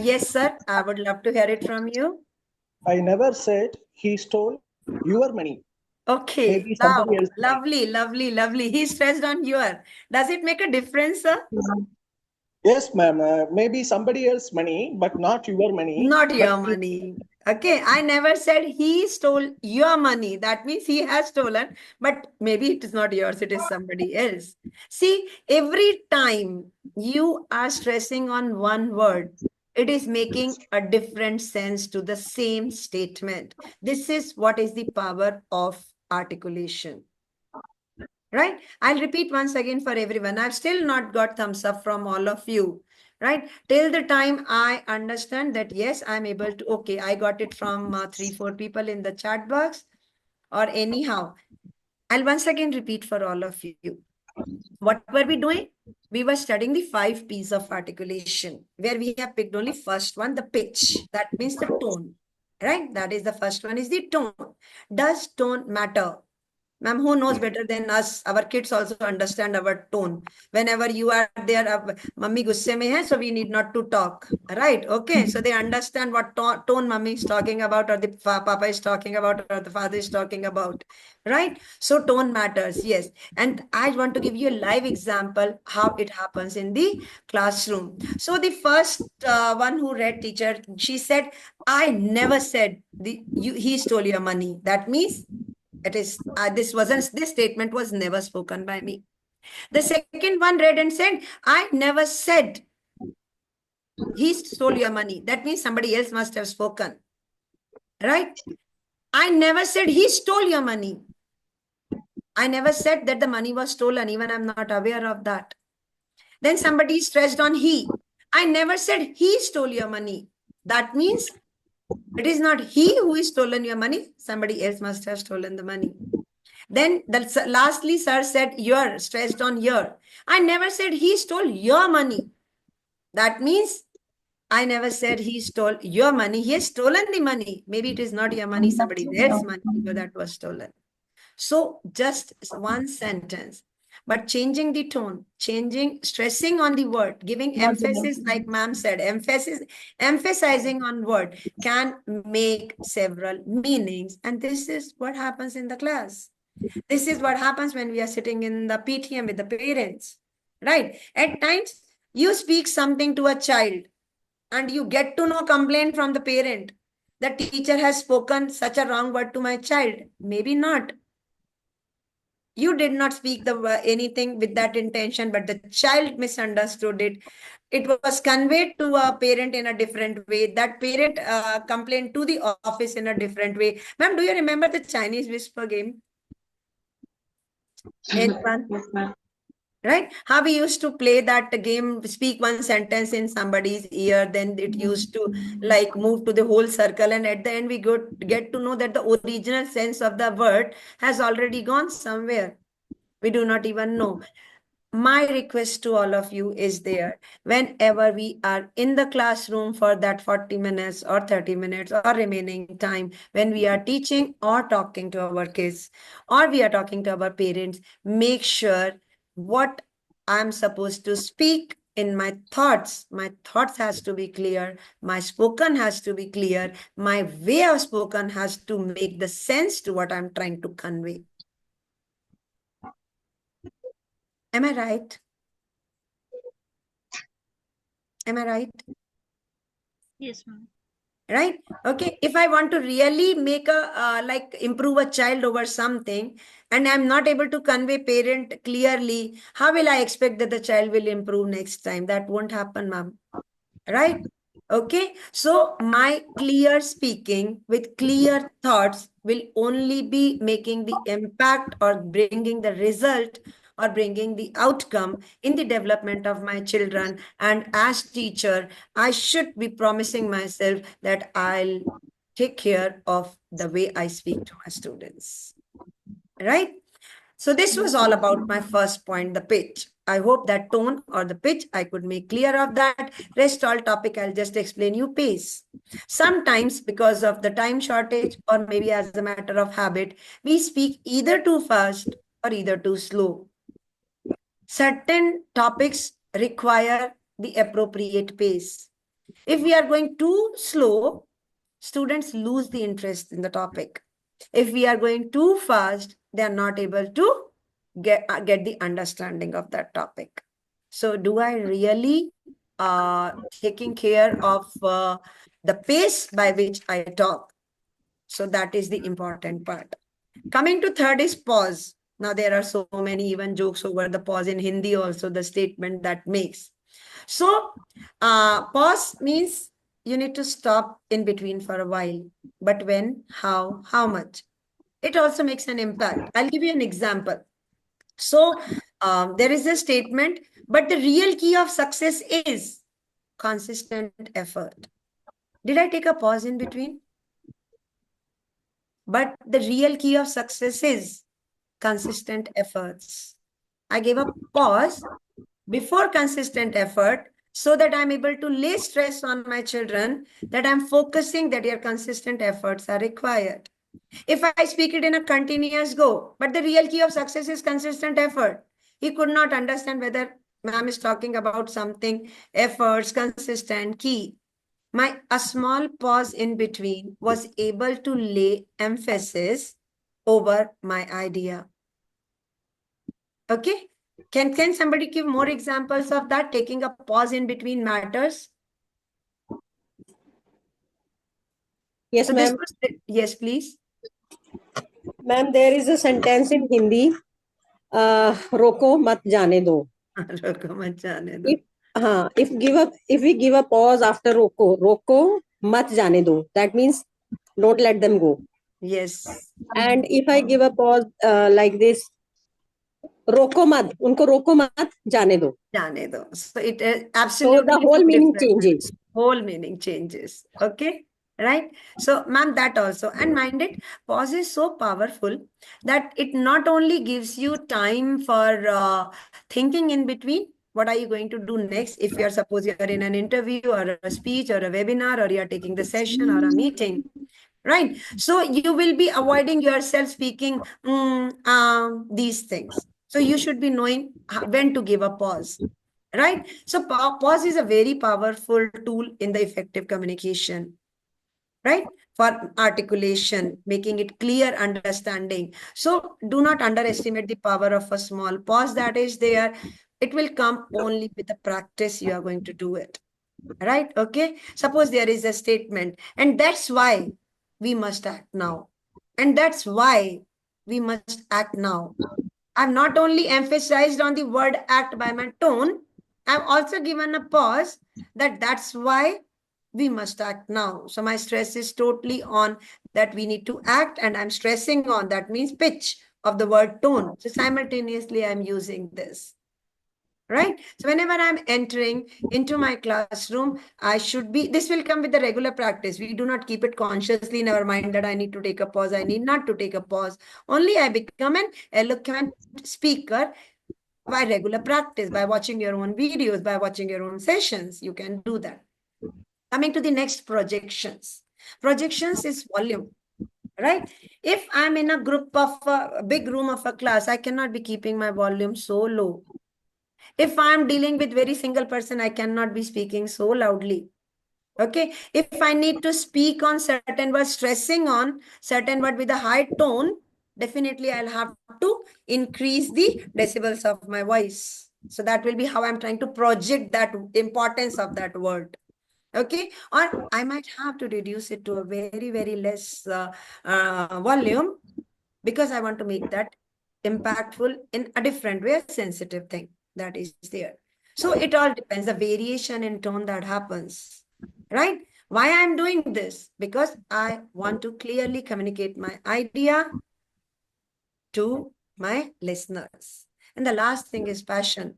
Yes, sir. I would love to hear it from you.
I never said he stole your money.
Okay,
Maybe
now,
somebody else might.
lovely, lovely, lovely. He stressed on your. Does it make a difference, sir?
Yes, ma'am. Maybe somebody else's money, but not your money.
Not
but
your money. Okay, I never said he stole your money. That means he has stolen, but maybe it is not yours, it is somebody else. See, every time you are stressing on one word, it is making a different sense to the same statement. This is what is the power of articulation. Right? I'll repeat once again for everyone. I've still not got thumbs up from all of you. Right? Till the time I understand that, yes, I'm able to, okay, I got it from 3-4 people in the chat box or anyhow. I'll once again repeat for all of you. What were we doing? We were studying the 5 P's of articulation, where we have picked only first one, the pitch. That means the tone. Right? That is the first one is the tone. Does tone matter? Ma'am, who knows better than us? Our kids also understand our tone. Whenever you are there, mummy gusse mein hai, so we need not to talk. Right? Okay. So they understand what tone mummy is talking about, or the papa is talking about, or the father is talking about. Right? So tone matters. Yes. And I want to give you a live example how it happens in the classroom. So the first one who read teacher, she said, I never said he stole your money. That means it is this statement was never spoken by me. The second one read and said, I never said he stole your money. That means somebody else must have spoken. Right? I never said he stole your money. I never said that the money was stolen. Even I'm not aware of that. Then somebody stressed on he. I never said he stole your money. That means it is not he who is stolen your money. Somebody else must have stolen the money. Then lastly, sir said your, stressed on your. I never said he stole your money. That means I never said he stole your money. He has stolen the money. Maybe it is not your money, somebody else's money that was stolen. So just one sentence. but changing the tone, stressing on the word, giving emphasis, like ma'am said, emphasizing on word can make several meanings. And this is what happens in the class. This is what happens when we are sitting in the PTM with the parents, right? At times, you speak something to a child and you get to know complaint from the parent. The teacher has spoken such a wrong word to my child. Maybe not. You did not speak anything with that intention, but the child misunderstood it. It was conveyed to a parent in a different way. That parent complained to the office in a different way. Ma'am, do you remember the Chinese whisper game? Anyone?
Yes, ma'am.
Right? How we used to play that game, speak one sentence in somebody's ear, then it used to like move to the whole circle. And at the end, we get to know that the original sense of the word has already gone somewhere. We do not even know. My request to all of you is there, whenever we are in the classroom for that 40 minutes or 30 minutes or remaining time, when we are teaching or talking to our kids or we are talking to our parents, make sure what I'm supposed to speak in my thoughts has to be clear, my spoken has to be clear, my way of spoken has to make the sense to what I'm trying to convey. Am I right? Am I right?
Yes, ma'am.
Right? Okay. If I want to really make like improve a child over something and I'm not able to convey parent clearly, how will I expect that the child will improve next time? That won't happen, ma'am. Right? Okay. So my clear speaking with clear thoughts will only be making the impact or bringing the result or bringing the outcome in the development of my children. And as teacher, I should be promising myself that I'll take care of the way I speak to my students. Right? So this was all about my first point, the pitch. I hope that tone or the pitch I could make clear of that. Rest all topic, I'll just explain you pace. Sometimes because of the time shortage or maybe as a matter of habit, we speak either too fast or either too slow. Certain topics require the appropriate pace. If we are going too slow, students lose the interest in the topic. If we are going too fast, they are not able to get the understanding of that topic. So do I really taking care of the pace by which I talk? So that is the important part. Coming to third is pause. Now there are so many even jokes over the pause in Hindi also, the statement that makes. So pause means you need to stop in between for a while. But when, how much? It also makes an impact. I'll give you an example. So there is a statement, but the real key of success is consistent effort. Did I take a pause in between? But the real key of success is consistent efforts. I gave a pause before consistent effort so that I'm able to lay stress on my children, that I'm focusing that your consistent efforts are required. If I speak it in a continuous go, but the real key of success is consistent effort. He could not understand whether ma'am is talking about something, efforts, consistent, key. A small pause in between was able to lay emphasis over my idea. Okay? Can somebody give more examples of that? Taking a pause in between matters?
Yes,
So
ma'am.
yes, please.
Ma'am, there is a sentence in Hindi, roko mat jane do.
Roko mat jane do.
If we give a pause after roko mat jane do, that means don't let them go.
Yes.
And if I give a pause like this, roko mat, unko roko mat jane do.
Jane do. So it
So
absolutely
the whole meaning
different.
changes.
Whole meaning changes. Okay. Right. So ma'am, that also. And mind it, pause is so powerful that it not only gives you time for thinking in between, what are you going to do next? If you're suppose you're in an interview or a speech or a webinar or you're taking the session or a meeting, right? So you will be avoiding yourself speaking these things. So you should be knowing when to give a pause, right? So pause is a very powerful tool in the effective communication, right? For articulation, making it clear understanding. So do not underestimate the power of a small pause that is there. It will come only with the practice you are going to do it, right? Okay. Suppose there is a statement, and that's why we must act now. And that's why we must act now. I've not only emphasized on the word act by my tone, I've also given a pause that's why we must act now. So my stress is totally on that we need to act, and I'm stressing on that means pitch of the word tone. So simultaneously, I'm using this. Right? So whenever I'm entering into my classroom, I should be, this will come with the regular practice. We do not keep it consciously in our mind that I need to take a pause, I need not to take a pause. Only I become an eloquent speaker by regular practice, by watching your own videos, by watching your own sessions. You can do that. Coming to the next, projections. Projections is volume, right? If I'm in a group of a big room of a class, I cannot be keeping my volume so low. If I'm dealing with very single person, I cannot be speaking so loudly. Okay. If I need to speak on certain words, stressing on certain word with a high tone, definitely I'll have to increase the decibels of my voice. So that will be how I'm trying to project that importance of that word. Okay. Or I might have to reduce it to a very, very less volume because I want to make that impactful in a different way, a sensitive thing that is there. So it all depends, the variation in tone that happens, right? Why I'm doing this? Because I want to clearly communicate my idea to my listeners. And the last thing is passion.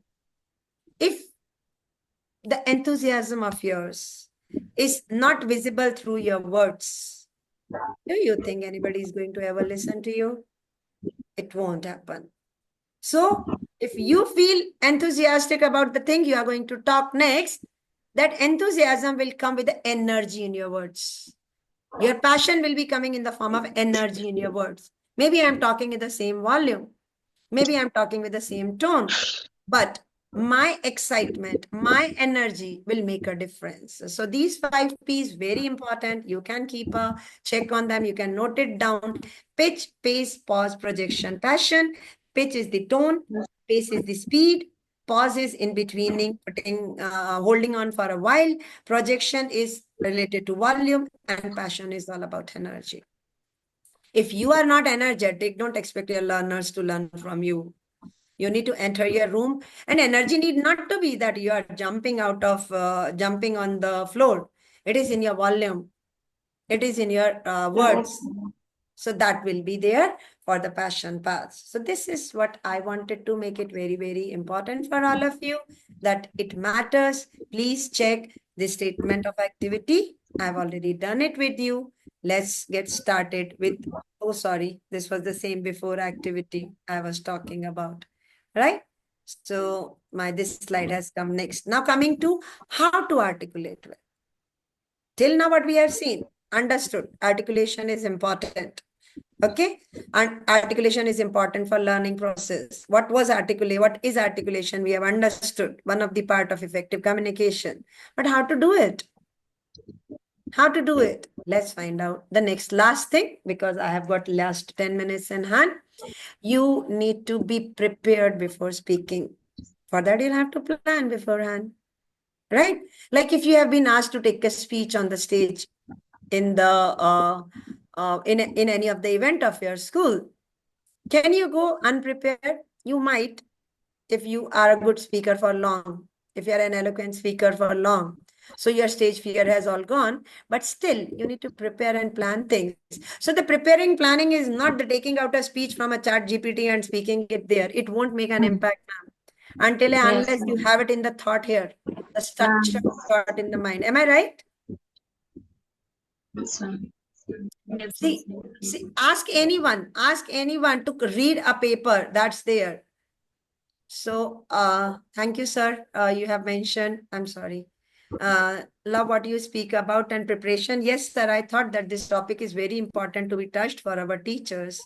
If the enthusiasm of yours is not visible through your words, do you think anybody is going to ever listen to you? It won't happen. So if you feel enthusiastic about the thing you are going to talk next, that enthusiasm will come with the energy in your words. Your passion will be coming in the form of energy in your words. Maybe I'm talking in the same volume. Maybe I'm talking with the same tone, but my excitement, my energy will make a difference. So these 5 P's very important. You can keep a check on them. You can note it down. Pitch, pace, pause, projection, passion. Pitch is the tone. Pace is the speed. Pause is in betweening, holding on for a while. Projection is related to volume, and passion is all about energy. If you are not energetic, don't expect your learners to learn from you. You need to enter your room, and energy need not to be that you are jumping out of, jumping on the floor. It is in your volume. It is in your words. So that will be there for the passion path. So this is what I wanted to make it very, very important for all of you, that it matters. Please check the statement of activity. I've already done it with you. Let's get started with, oh, sorry, this was the same before activity I was talking about, right? So this slide has come next. Now coming to how to articulate well. Till now what we have seen, understood, articulation is important. Okay, and articulation is important for learning process. What is articulation? We have understood, one of the part of effective communication. But how to do it? How to do it? Let's find out. The next last thing, because I have got last 10 minutes in hand. You need to be prepared before speaking. For that, you'll have to plan beforehand, right? Like if you have been asked to take a speech on the stage in the in any of the event of your school, can you go unprepared? You might, if you are a good speaker for long, if you are an eloquent speaker for long. So your stage fear has all gone, but still you need to prepare and plan things. So the preparing planning is not the taking out a speech from a chat GPT and speaking it there. It won't make an impact, ma'am, until and unless you have it in the thought here, the structure thought in the mind. Am I right? See, ask anyone to read a paper that's there. So, thank you, sir. You have mentioned, I'm sorry, love what you speak about and preparation. Yes, sir, I thought that this topic is very important to be touched for our teachers,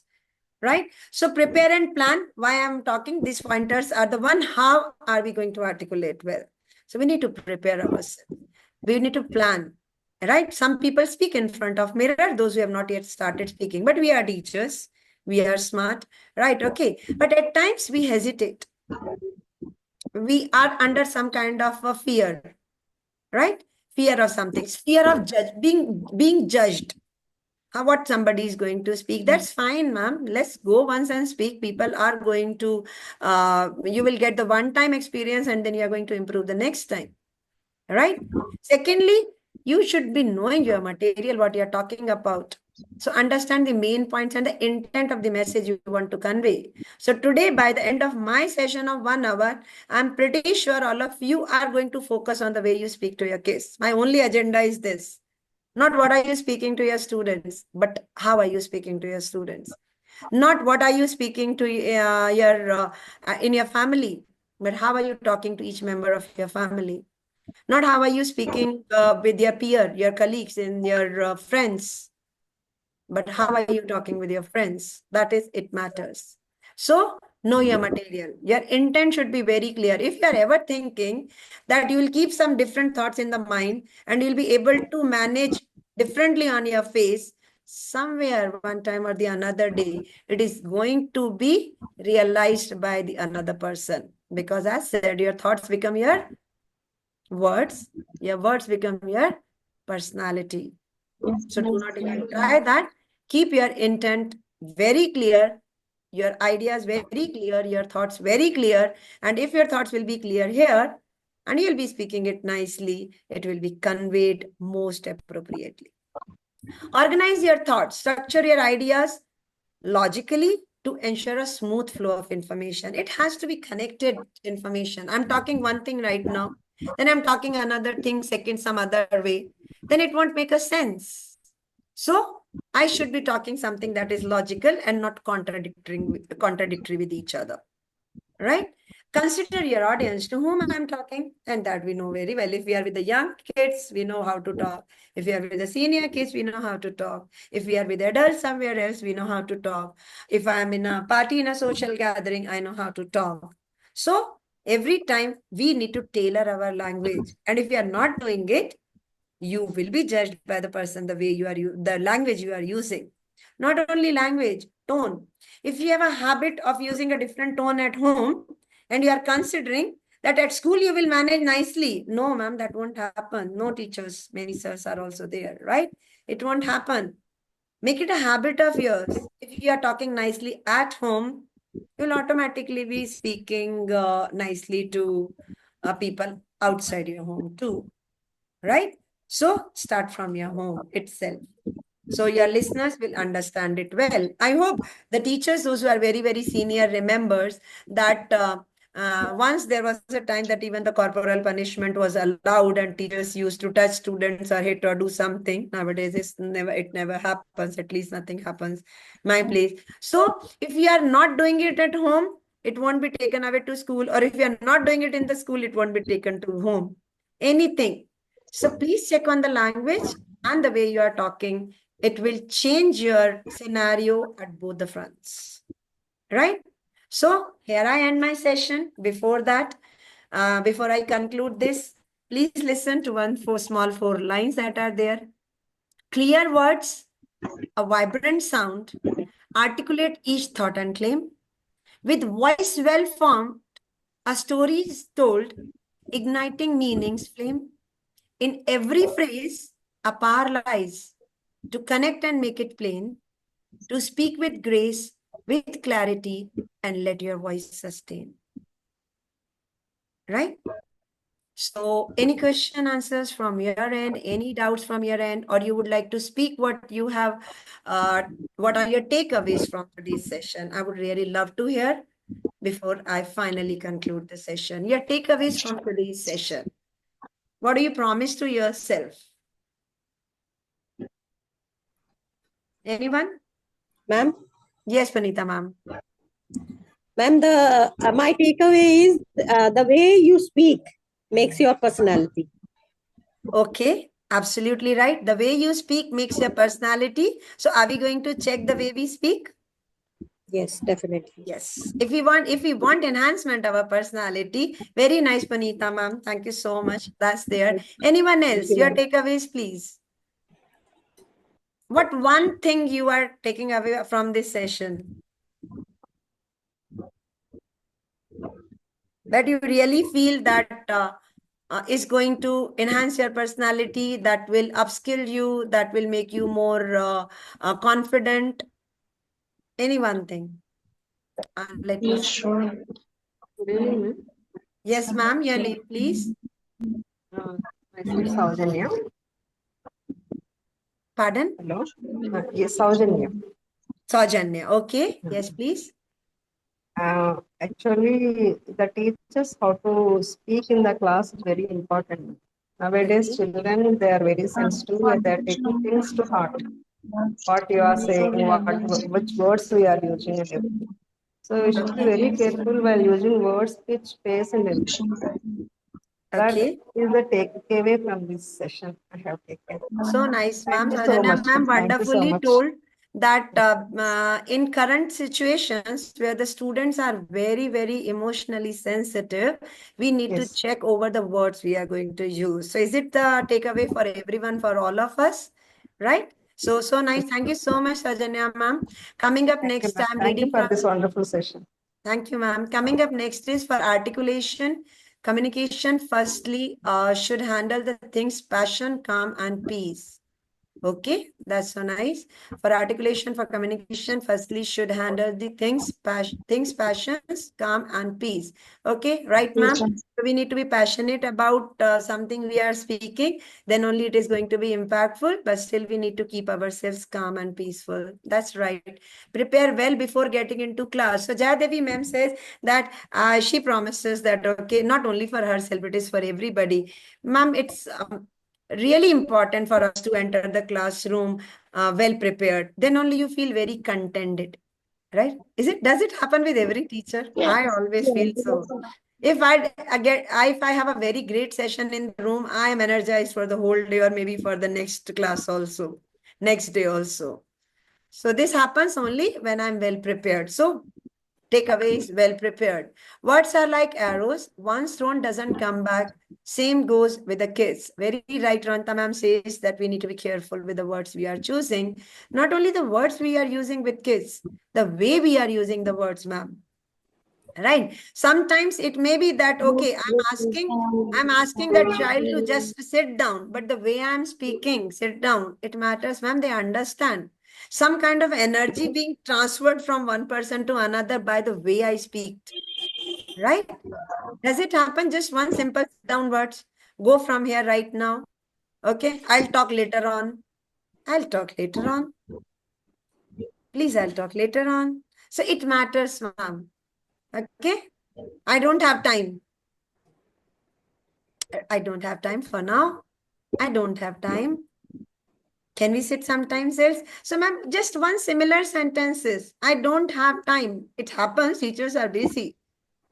right? So prepare and plan. Why I'm talking, these pointers are the one, how are we going to articulate well? So we need to prepare ourselves. We need to plan, right? Some people speak in front of mirror, those who have not yet started speaking, but we are teachers. We are smart, right? Okay. But at times we hesitate. We are under some kind of a fear, right? Fear of something, fear of being judged. How what somebody is going to speak? That's fine, ma'am. Let's go once and speak. People are going to, you will get the one-time experience and then you are going to improve the next time, right? Secondly, you should be knowing your material, what you're talking about. So understand the main points and the intent of the message you want to convey. So today, by the end of my session of 1 hour, I'm pretty sure all of you are going to focus on the way you speak to your kids. My only agenda is this. Not what are you speaking to your students, but how are you speaking to your students? Not what are you speaking to in your family, but how are you talking to each member of your family? Not how are you speaking with your peer, your colleagues, and your friends, but how are you talking with your friends? That is, it matters. So know your material. Your intent should be very clear. If you are ever thinking that you will keep some different thoughts in the mind and you'll be able to manage differently on your face, somewhere one time or the another day, it is going to be realized by the another person. Because as said, your thoughts become your words become your personality. So do not even try that. Keep your intent very clear, your ideas very clear, your thoughts very clear. And if your thoughts will be clear here, and you'll be speaking it nicely, it will be conveyed most appropriately. Organize your thoughts, structure your ideas logically to ensure a smooth flow of information. It has to be connected information. I'm talking one thing right now, then I'm talking another thing second some other way. Then it won't make a sense. So I should be talking something that is logical and not contradictory with each other, right? Consider your audience to whom I'm talking, and that we know very well. If we are with the young kids, we know how to talk. If we are with the senior kids, we know how to talk. If we are with adults somewhere else, we know how to talk. If I'm in a party, in a social gathering, I know how to talk. So every time we need to tailor our language. And if we are not doing it, you will be judged by the person, the way you are, the language you are using. Not only language, tone. If you have a habit of using a different tone at home and you are considering that at school you will manage nicely. No, ma'am, that won't happen. No teachers, many sirs are also there, right? It won't happen. Make it a habit of yours. If you are talking nicely at home, you'll automatically be speaking nicely to people outside your home too, right? So start from your home itself. So your listeners will understand it well. I hope the teachers, those who are very, very senior, remembers that once there was a time that even the corporal punishment was allowed and teachers used to touch students or hit or do something. Nowadays, it never happens. At least nothing happens my place. So if you are not doing it at home, it won't be taken away to school. Or if you are not doing it in the school, it won't be taken to home. Anything. So please check on the language and the way you are talking. It will change your scenario at both the fronts, right? So here I end my session. Before that, before I conclude this, please listen to four lines that are there. Clear words, a vibrant sound, articulate each thought and claim. With voice well formed, a story is told, igniting meaning's flame. In every phrase, a power lies to connect and make it plain, to speak with grace, with clarity, and let your voice sustain. Right? So, any question, answers from your end, any doubts from your end, or you would like to speak what you have, what are your takeaways from today's session? I would really love to hear before I finally conclude the session. Your takeaways from today's session. What do you promise to yourself? Anyone?
Ma'am?
Yes, Panita, ma'am.
Ma'am, my takeaway is the way you speak makes your personality.
Okay, absolutely right. The way you speak makes your personality. So are we going to check the way we speak?
Yes, definitely.
Yes. If we want enhancement of our personality, very nice, Panita ma'am. Thank you so much. That's there. Anyone else?
you,
Your
ma'am.
takeaways, please. What one thing you are taking away from this session that you really feel that is going to enhance your personality, that will upskill you, that will make you more confident? Any one thing. Let me see.
Good evening, ma'am.
Yes, ma'am. Your name, please.
Myself Saujanya.
Pardon?
Hello. Yes, Saujanya.
Saujanya. Okay. Yes, please.
Actually, the teachers how to speak in the class is very important. Nowadays,
Okay.
children they are very sensitive. They are taking things to heart. What you are saying, which words we are using, and everything. So we should be very careful while using words which space and everything. That
Okay.
is the takeaway from this session I have taken.
So nice, ma'am.
Thank you so
Saujanya
much.
ma'am
Thank you so
wonderfully
much.
told that in current situations where the students are very, very emotionally sensitive, we need to
Yes.
check over the words we are going to use. So is it the takeaway for everyone, for all of us? Right? So nice. Thank you so much, Saujanya ma'am. Coming up
Thank you,
next,
ma'am.
I'm
Thank you
reading
for
from.
this wonderful session.
Thank you, ma'am. Coming up next is for articulation. Communication, firstly, should handle the things passion, calm, and peace. Okay, that's so nice. For articulation, for communication, firstly, should handle the things, passions, calm, and peace. Okay, right, ma'am? So we need to be passionate about something we are speaking, then only it is going to be impactful, but still we need to keep ourselves calm and peaceful. That's right. Prepare well before getting into class. So Jayadevi ma'am says that she promises that, okay, not only for herself, it is for everybody. Ma'am, it's really important for us to enter the classroom well prepared. Then only you feel very contented, right? Does it happen with every teacher? I always feel so. If I have a very great session in the room, I am energized for the whole day or maybe for the next class also, next day also. So this happens only when I'm well prepared. So takeaways, well prepared. Words are like arrows. Once thrown doesn't come back. Same goes with the kids. Very right, Ranta ma'am says that we need to be careful with the words we are choosing. Not only the words we are using with kids, the way we are using the words, ma'am. Right? Sometimes it may be that, okay, I'm asking that child to just sit down, but the way I'm speaking, sit down, it matters, ma'am. They understand. Some kind of energy being transferred from one person to another by the way I speak. Right? Does it happen? Just one simple sit down words. Go from here right now. Okay, I'll talk later on. I'll talk later on. Please, I'll talk later on. So it matters, ma'am. Okay? I don't have time. I don't have time for now. I don't have time. Can we sit sometimes else? So, ma'am, just one similar sentences. I don't have time. It happens. Teachers are busy.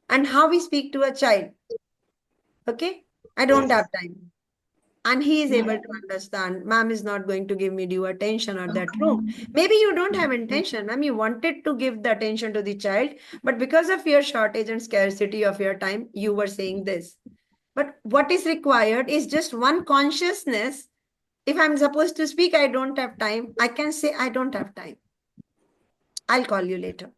And how we speak to a child. Okay? I don't have time. And he is able to understand. Ma'am is not going to give me due attention or that room. Maybe you don't have intention. Ma'am, you wanted to give the attention to the child. But because of your shortage and scarcity of your time, you were saying this. But what is required is just one consciousness. If I'm supposed to speak, I don't have time. I can say, I don't have time. I'll call you later.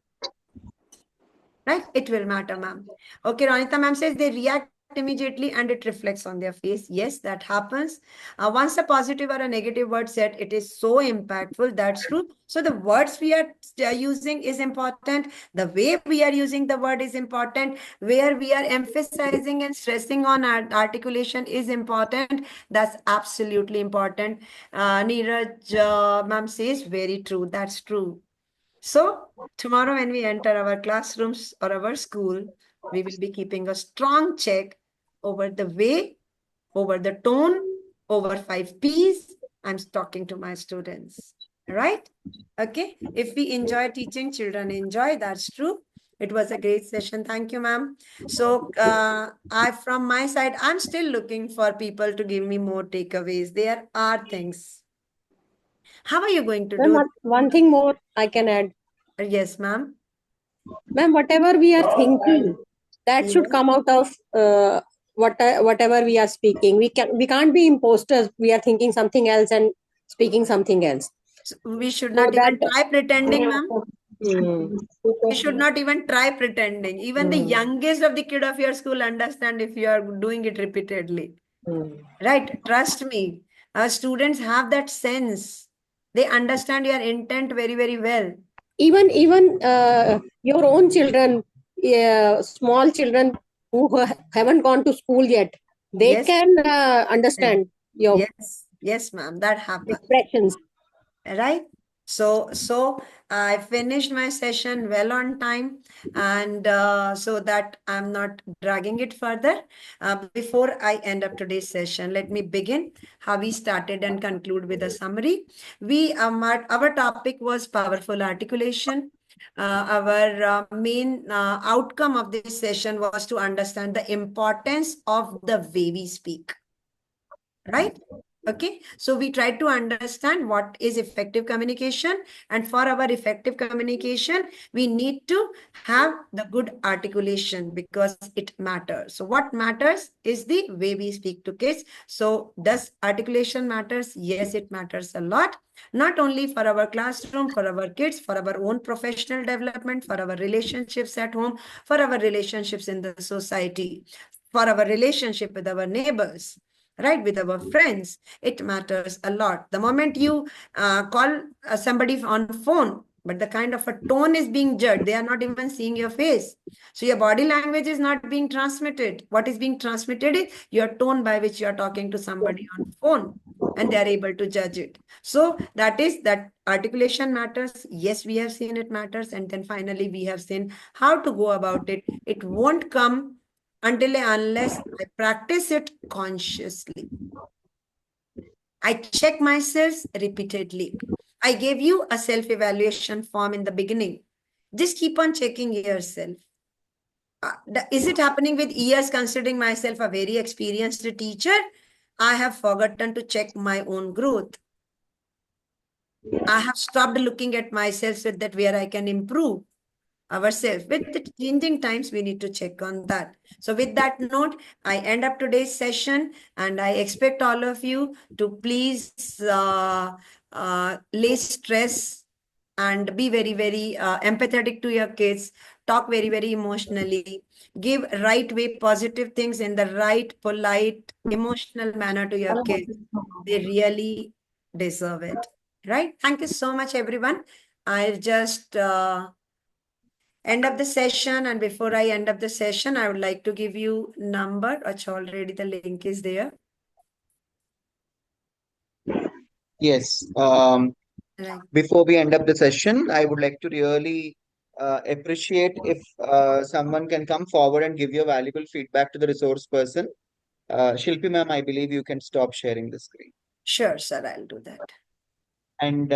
Right? It will matter, ma'am. Okay, Ronita ma'am says they react immediately and it reflects on their face. Yes, that happens. Once a positive or a negative word said, it is so impactful. That's true. So the words we are using is important. The way we are using the word is important. Where we are emphasizing and stressing on articulation is important. That's absolutely important. Neeraj ma'am says, very true. That's true. So tomorrow when we enter our classrooms or our school, we will be keeping a strong check over the way, over the tone, over 5 Ps. I'm talking to my students, right? Okay. If we enjoy teaching, children enjoy. That's true. It was a great session. Thank you, ma'am. So from my side, I'm still looking for people to give me more takeaways. There are things. How are you going to do?
One thing more I can add.
Yes, ma'am.
Ma'am, whatever we are thinking, that should
Yes.
come out of whatever we are speaking. We can't be imposters. We are thinking something else and speaking something else.
So we should
So
not even try pretending, ma'am.
Hmm.
We should not even try pretending. Even the youngest of the kid of your school understand if you are doing it repeatedly. Right? Trust me. Our students have that sense. They understand your intent very, very well.
Even your own children, small children who haven't gone to school yet, they
Yes.
can understand your
Yes, ma'am. That happens.
expressions.
Right? So I finished my session well on time, and so that I'm not dragging it further. Before I end up today's session, let me begin how we started and conclude with a summary. Our topic was powerful articulation. Our main outcome of this session was to understand the importance of the way we speak. Right? Okay, so we try to understand what is effective communication, and for our effective communication, we need to have the good articulation because it matters. So what matters is the way we speak to kids. So does articulation matters? Yes, it matters a lot. Not only for our classroom, for our kids, for our own professional development, for our relationships at home, for our relationships in the society, for our relationship with our neighbors, right, with our friends. It matters a lot. The moment you call somebody on phone, but the kind of a tone is being judged, they are not even seeing your face, so your body language is not being transmitted. What is being transmitted is your tone by which you are talking to somebody on phone, and they are able to judge it. So that is that articulation matters. Yes, we have seen it matters. And then finally we have seen how to go about it. It won't come until and unless I practice it consciously. I check myself repeatedly. I gave you a self-evaluation form in the beginning. Just keep on checking yourself. Is it happening with years, considering myself a very experienced teacher? I have forgotten to check my own growth. I have stopped looking at myself so that where I can improve ourselves. With the changing times, we need to check on that. So with that note, I end up today's session, and I expect all of you to please lay stress and be very, very empathetic to your kids, talk very, very emotionally, give right way positive things in the right, polite, emotional manner to your kids. They really deserve it. Right? Thank you so much, everyone. I'll just end up the session, and before I end up the session, I would like to give you number, which already the link is there.
Yes.
Right.
Before we end up the session, I would like to really appreciate if someone can come forward and give your valuable feedback to the resource person. Shilpi ma'am, I believe you can stop sharing the screen.
Sure, sir, I'll do that.
And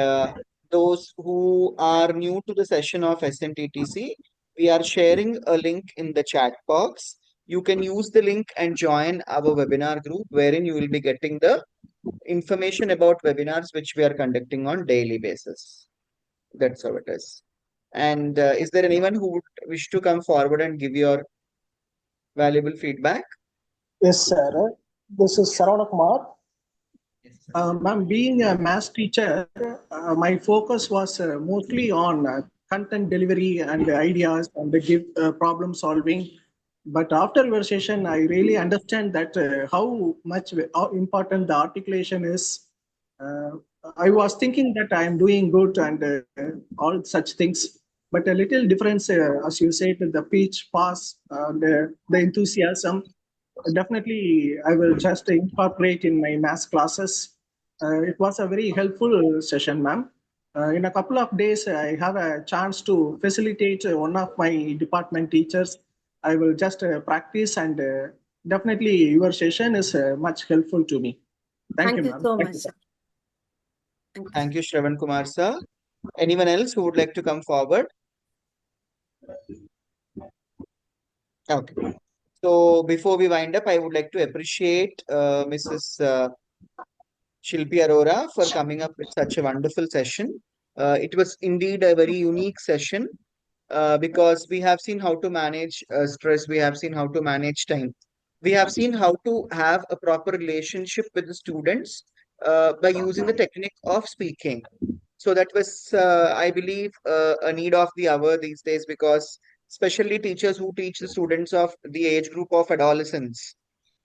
those who are new to the session of SNTTC, we are sharing a link in the chat box. You can use the link and join our webinar group, wherein you will be getting the information about webinars which we are conducting on daily basis. That's how it is. And is there anyone who would wish to come forward and give your valuable feedback?
Yes, sir. This is Saravana Kumar. Ma'am, being a math teacher, my focus was mostly on content delivery and ideas and the give problem solving. But after your session, I really understand that how much how important the articulation is. Uh, I was thinking that I am doing good and all such things, but a little difference, as you said, the pitch, pass, and the enthusiasm. Definitely, I will just incorporate in my math classes. It was a very helpful session, ma'am. In a couple of days, I have a chance to facilitate one of my department teachers. I will just practice, and definitely your session is much helpful to me. Thank you,
Thank you
ma'am.
so
Thank
much,
you, sir.
sir.
Thank you, Shravan Kumar sir. Anyone else who would like to come forward? Okay. So before we wind up, I would like to appreciate Mrs. Shilpi Arora for coming up with such a wonderful session. It was indeed a very unique session. because we have seen how to manage stress, we have seen how to manage time, we have seen how to have a proper relationship with the students by using the technique of speaking. So that was, I believe, a need of the hour these days, because especially teachers who teach the students of the age group of adolescents,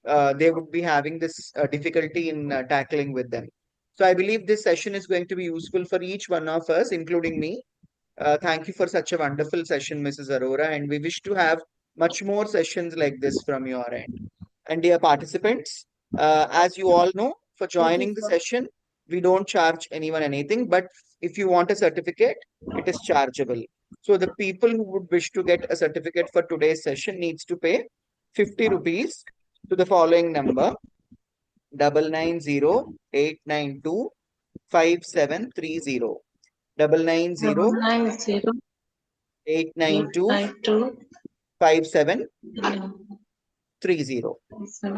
they would be having this difficulty in tackling with them. So I believe this session is going to be useful for each one of us, including me. Thank you for such a wonderful session, Mrs. Arora, and we wish to have much more sessions like this from your end. And dear participants, as you all know, for joining the session, we don't charge anyone anything, but if you want a certificate, it is chargeable. So the people who would wish to get a certificate for today's session needs to pay 50 rupees to the following number: 9908925730. 9908925730.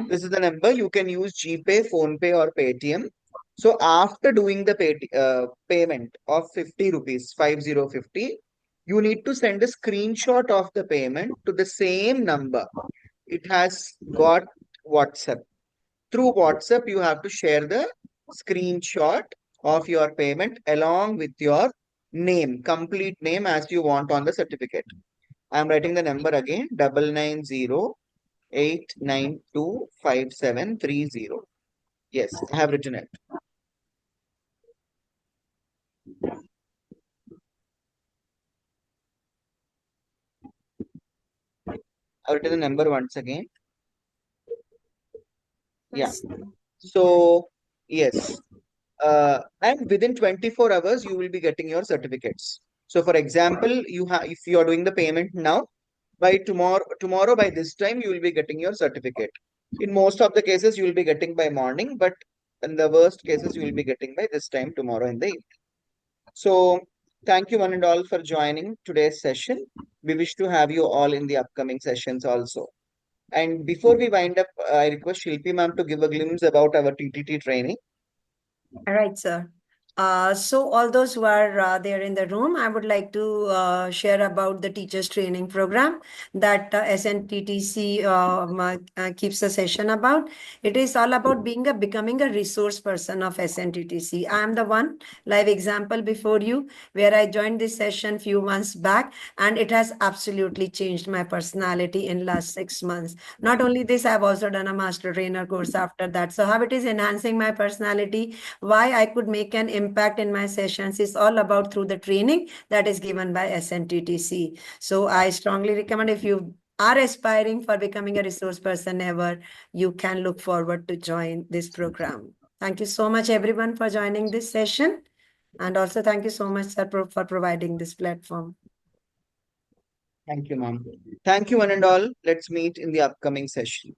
This is the number. You can use GPay, PhonePe, or Paytm. So after doing the payment of 50 rupees, 5050, you need to send a screenshot of the payment to the same number. It has got WhatsApp. Through WhatsApp, you have to share the screenshot of your payment along with your name, complete name as you want on the certificate. I'm writing the number again: 9908925730. Yes, I have written it. I've written the number once again. Yeah. So, yes. And within 24 hours, you will be getting your certificates. So, for example, if you are doing the payment now, by tomorrow by this time, you will be getting your certificate. In most of the cases, you will be getting by morning, but in the worst cases, you will be getting by this time tomorrow in the evening. So, thank you one and all for joining today's session. We wish to have you all in the upcoming sessions also. And before we wind up, I request Shilpi ma'am to give a glimpse about our TTT training.
All right, sir. So all those who are there in the room, I would like to share about the teachers training program that SNTTC keeps a session about. It is all about becoming a resource person of SNTTC. I am the one live example before you where I joined this session few months back, and it has absolutely changed my personality in last 6 months. Not only this, I've also done a master trainer course after that. So how it is enhancing my personality, why I could make an impact in my sessions, is all about through the training that is given by SNTTC. So I strongly recommend, if you are aspiring for becoming a resource person ever, you can look forward to join this program. Thank you so much, everyone, for joining this session. And also thank you so much, sir, for providing this platform.
Thank you, ma'am. Thank you one and all. Let's meet in the upcoming session.